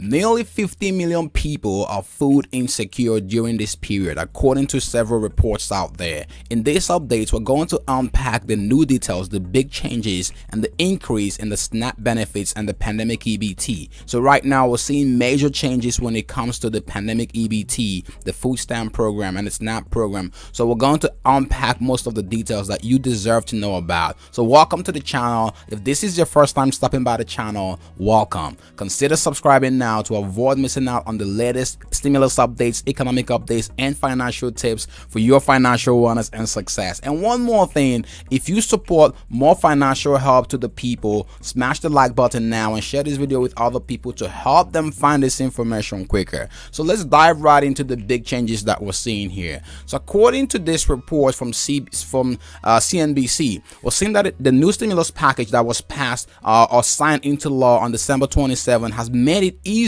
Nearly 50 million people are food insecure during this period, according to several reports out there. In this update, we're going to unpack the new details, the big changes, and the increase in the SNAP benefits and the pandemic EBT. So right now, we're seeing major changes when it comes to the pandemic EBT, the food stamp program, and the SNAP program. So we're going to unpack most of the details that you deserve to know about. So welcome to the channel. If this is your first time stopping by the channel, welcome. Consider subscribing now to avoid missing out on the latest stimulus updates, economic updates, and financial tips for your financial wellness and success. And one more thing, if you support more financial help to the people, smash the like button now and share this video with other people to help them find this information quicker. So let's dive right into the big changes that we're seeing here. So according to this report from CNBC, we're seeing that the new stimulus package that was passed or signed into law on December 27 has made it easier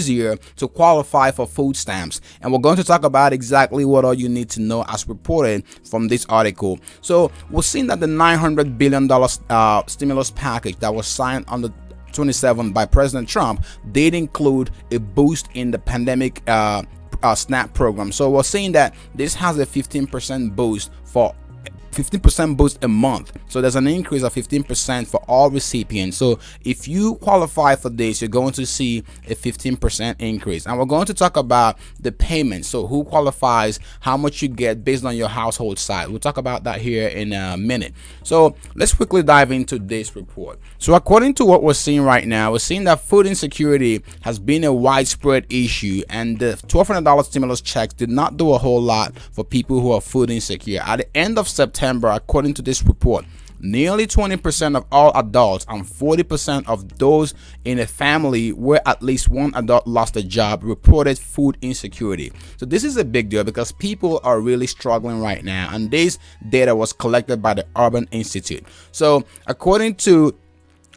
to qualify for food stamps, and we're going to talk about exactly what all you need to know as reported from this article. So we're seeing that the $900 billion stimulus package that was signed on the 27 by President Trump did include a boost in the pandemic SNAP program. So we're saying that this has a 15% boost for 15% boost a month. So there's an increase of 15% for all recipients. So if you qualify for this, you're going to see a 15% increase. And we're going to talk about the payments. So who qualifies, how much you get based on your household size. We'll talk about that here in a minute. So let's quickly dive into this report. So according to what we're seeing right now, we're seeing that food insecurity has been a widespread issue, and the $1,200 stimulus checks did not do a whole lot for people who are food insecure. At the end of September, according to this report, nearly 20% of all adults and 40% of those in a family where at least one adult lost a job reported food insecurity. So this is a big deal because people are really struggling right now, and this data was collected by the Urban Institute. So according to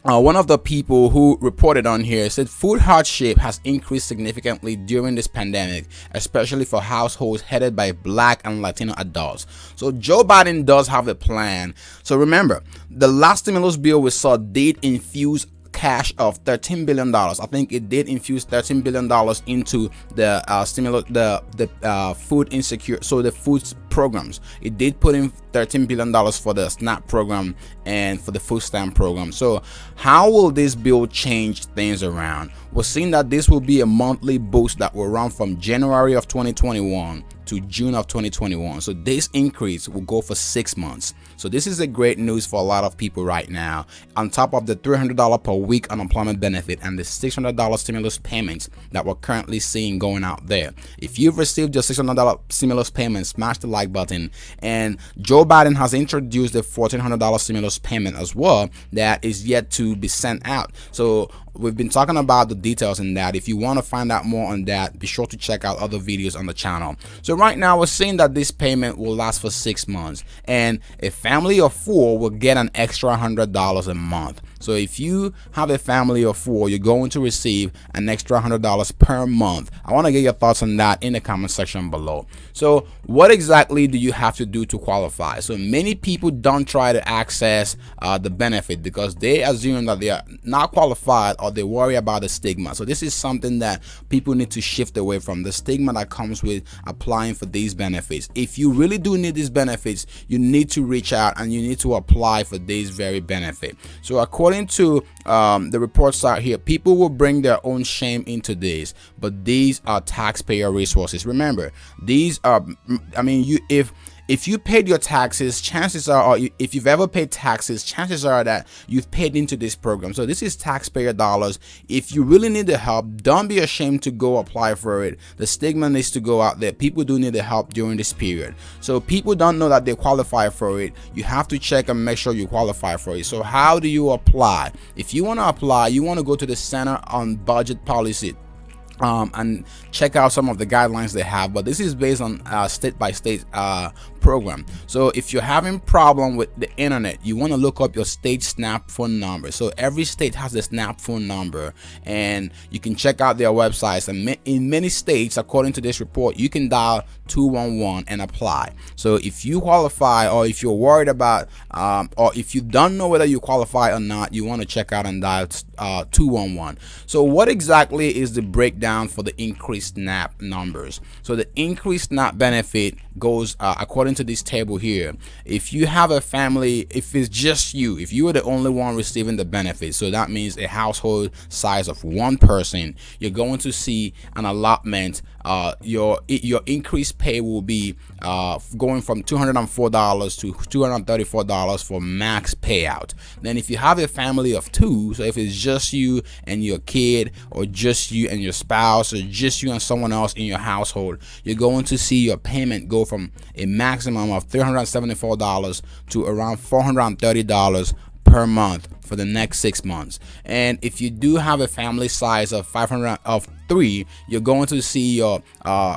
one of the people who reported on here said food hardship has increased significantly during this pandemic, especially for households headed by Black and Latino adults. So Joe Biden does have a plan. So remember, the last stimulus bill we saw did infuse cash of $13 billion. I think it did infuse $13 billion into the stimulus, the food insecure, so the food programs. It did put in $13 billion for the SNAP program and for the food stamp program. So how will this bill change things around? We're seeing that this will be a monthly boost that will run from January of 2021 to June of 2021. So this increase will go for 6 months. So this is a great news for a lot of people right now, on top of the $300 per week unemployment benefit and the $600 stimulus payments that we're currently seeing going out there. If you've received your $600 stimulus payment, smash the like button. And Joe Biden has introduced the $1,400 stimulus payment as well that is yet to be sent out. So we've been talking about the details in that. If you want to find out more on that, be sure to check out other videos on the channel. So right now we're seeing that this payment will last for 6 months, and a family of 4 will get an extra $100 a month. So if you have a family of 4, you're going to receive an extra $100 per month. I want to get your thoughts on that in the comment section below. So what exactly do you have to do to qualify? So many people don't try to access the benefit because they assume that they are not qualified, or they worry about the stigma. So this is something that people need to shift away from, the stigma that comes with applying for these benefits. If you really do need these benefits, you need to reach out and you need to apply for this very benefit. So according to the reports out here, people will bring their own shame into this, but these are taxpayer resources. Remember, these are, I mean, if you paid your taxes, chances are, or if you've ever paid taxes, chances are that you've paid into this program. So this is taxpayer dollars. If you really need the help, don't be ashamed to go apply for it. The stigma needs to go out there. People do need the help during this period. So people don't know that they qualify for it. You have to check and make sure you qualify for it. So how do you apply? If you want to apply, you want to go to the Center on Budget Policy and check out some of the guidelines they have, but this is based on state by state program. So if you're having problem with the internet, you want to look up your state SNAP phone number. So every state has a SNAP phone number, and you can check out their websites. And in many states, according to this report, you can dial 211 and apply. So if you qualify, or if you're worried about or if you don't know whether you qualify or not, you want to check out and dial 211. So what exactly is the breakdown for the increased SNAP numbers? So the increased SNAP benefit goes according to this table here. If you have a family, if it's just you, if you are the only one receiving the benefit, so that means a household size of one person, you're going to see an allotment. Your increased pay will be going from $204 to $234 for max payout. Then if you have a family of two, so if it's just you and your kid, or just you and your spouse, or just you and someone else in your household, you're going to see your payment go from a maximum of $374 to around $430 per month for the next 6 months. And if you do have a family size of 3, you're going to see your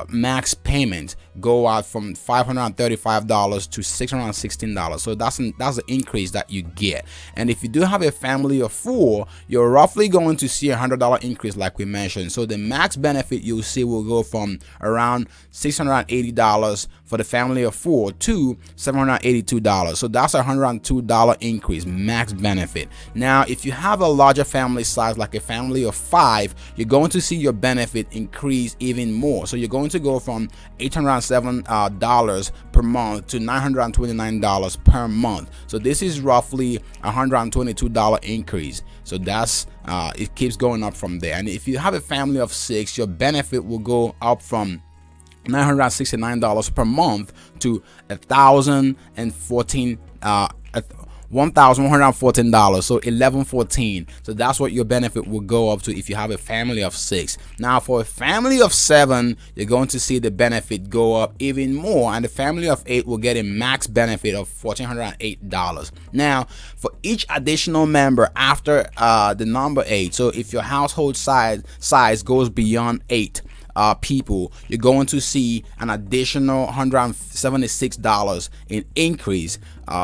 max payment go out from $535 to $616. So that's an increase that you get. And if you do have a family of 4, you're roughly going to see $100 increase, like we mentioned. So the max benefit you'll see will go from around $680 for the family of 4 to $782. So that's a $102 increase max benefit. Now if you have a larger family size, like a family of 5, you're going to see your benefit increase even more. So you're going to go from $807 per month to $929 per month. So this is roughly a $122 increase. So that's it keeps going up from there. And if you have a family of 6, your benefit will go up from $969 per month to $1,114, so $1,114. So that's what your benefit will go up to if you have a family of 6. Now for a family of 7, you're going to see the benefit go up even more, and the family of 8 will get a max benefit of $1,408. Now for each additional member after the number 8, so if your household size goes beyond 8 people, you're going to see an additional $176 in increase.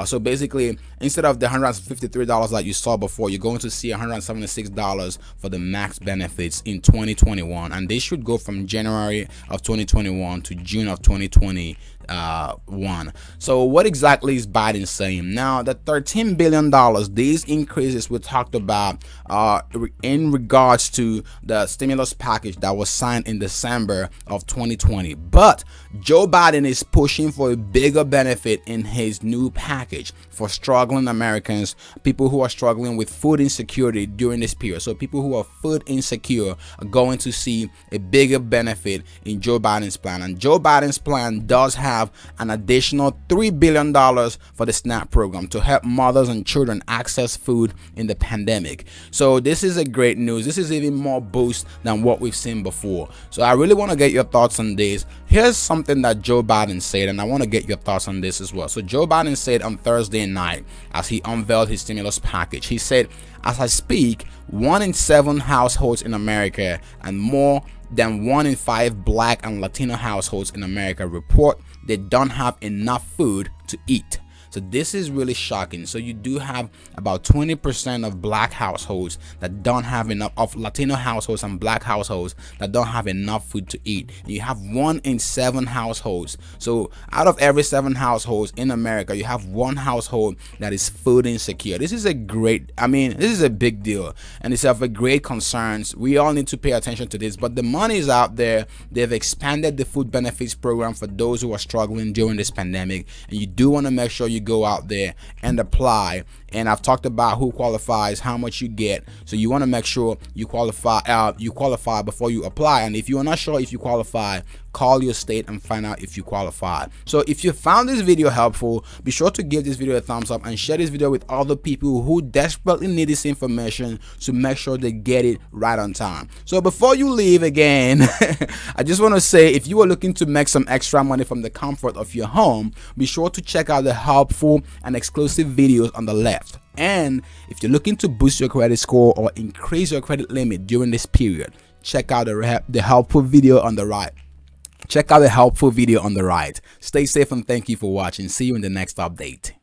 So basically, instead of the $153 that you saw before, you're going to see $176 for the max benefits in 2021, and this should go from January of 2021 to June of 2021. So what exactly is Biden saying? Now the $13 billion, these increases we talked about in regards to the stimulus package that was signed in December of 2020, but Joe Biden is pushing for a bigger benefit in his new package for struggling Americans, people who are struggling with food insecurity during this period. So people who are food insecure are going to see a bigger benefit in Joe Biden's plan, and Joe Biden's plan does have an additional $3 billion for the SNAP program to help mothers and children access food in the pandemic. So this is a great news. This is even more boost than what we've seen before. So I really want to get your thoughts on this. Here's something that Joe Biden said, and I want to get your thoughts on this as well. So Joe Biden said on Thursday night, as he unveiled his stimulus package, he said, "As I speak, 1 in 7 households in America and more than 1 in 5 Black and Latino households in America report they don't have enough food to eat." So this is really shocking. So you do have about 20% of Black households that don't have enough, of Latino households and Black households that don't have enough food to eat. You have 1 in 7 households. So out of every 7 households in America, you have 1 household that is food insecure. This is a great, this is a big deal, and it's of a great concern. We all need to pay attention to this, but the money is out there. They've expanded the food benefits program for those who are struggling during this pandemic, and you do want to make sure you go out there and apply. And I've talked about who qualifies, how much you get. So you want to make sure you qualify before you apply. And if you are not sure if you qualify, call your state and find out if you qualify. So if you found this video helpful, be sure to give this video a thumbs up and share this video with other people who desperately need this information to make sure they get it right on time. So before you leave again, I just want to say, if you are looking to make some extra money from the comfort of your home, be sure to check out the helpful and exclusive videos on the left. And if you're looking to boost your credit score or increase your credit limit during this period, check out the helpful video on the right. check out the helpful video on the right. Stay safe and thank you for watching. See you in the next update.